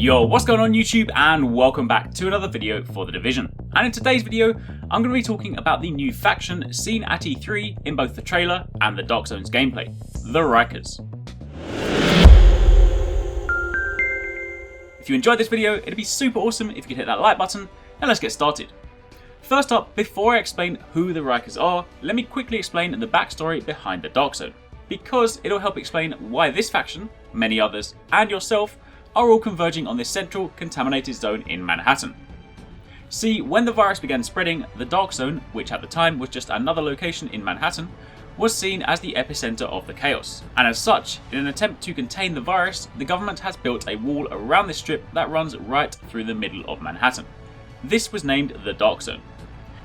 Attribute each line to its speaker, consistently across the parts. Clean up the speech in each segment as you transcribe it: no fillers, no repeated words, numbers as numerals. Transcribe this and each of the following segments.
Speaker 1: Yo, what's going on YouTube, and welcome back to another video for The Division. And in today's video, I'm going to be talking about the new faction seen at E3 in both the trailer and the Dark Zones gameplay, the Rikers. If you enjoyed this video, it'd be super awesome if you could hit that like button, and let's get started. First up, before I explain who the Rikers are, let me quickly explain the backstory behind the Dark Zone, because it'll help explain why this faction, many others, and yourself are all converging on this central contaminated zone in Manhattan. See, when the virus began spreading, the Dark Zone, which at the time was just another location in Manhattan, was seen as the epicenter of the chaos, and as such, in an attempt to contain the virus, the government has built a wall around this strip that runs right through the middle of Manhattan. This was named the Dark Zone.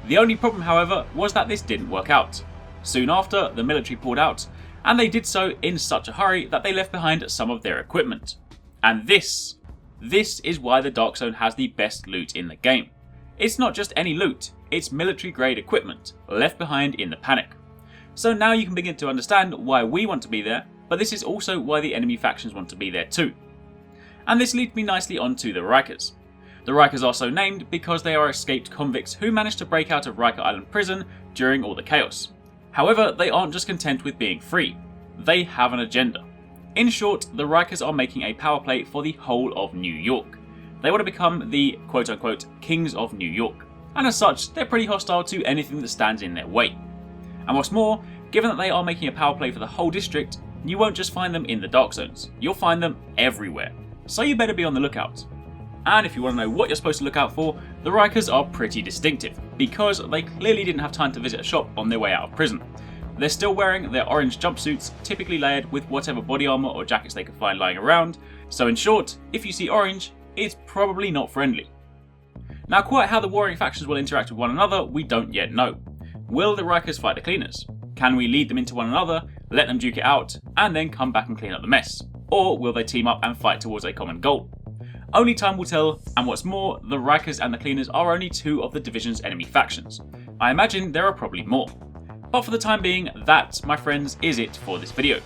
Speaker 1: The only problem, however, was that this didn't work out. Soon after, the military pulled out, and they did so in such a hurry that they left behind some of their equipment. And this is why the Dark Zone has the best loot in the game. It's not just any loot, it's military grade equipment, left behind in the panic. So now you can begin to understand why we want to be there, but this is also why the enemy factions want to be there too. And this leads me nicely onto the Rikers. The Rikers are so named because they are escaped convicts who managed to break out of Riker Island prison during all the chaos. However, they aren't just content with being free, they have an agenda. In short, the Rikers are making a power play for the whole of New York. They want to become the quote-unquote kings of New York, and as such, they're pretty hostile to anything that stands in their way. And what's more, given that they are making a power play for the whole district, you won't just find them in the Dark Zones, you'll find them everywhere. So you better be on the lookout. And if you want to know what you're supposed to look out for, the Rikers are pretty distinctive, because they clearly didn't have time to visit a shop on their way out of prison. They're still wearing their orange jumpsuits, typically layered with whatever body armor or jackets they could find lying around, so in short, if you see orange, it's probably not friendly. Now, quite how the warring factions will interact with one another, we don't yet know. Will the Rikers fight the cleaners? Can we lead them into one another, let them duke it out, and then come back and clean up the mess? Or will they team up and fight towards a common goal? Only time will tell, and what's more, the Rikers and the Cleaners are only two of the Division's enemy factions. I imagine there are probably more. But for the time being, that, my friends, is it for this video.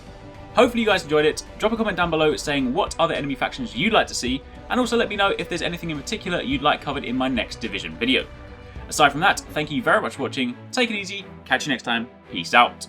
Speaker 1: Hopefully you guys enjoyed it. Drop a comment down below saying what other enemy factions you'd like to see, and also let me know if there's anything in particular you'd like covered in my next Division video. Aside from that, thank you very much for watching, take it easy, catch you next time, peace out.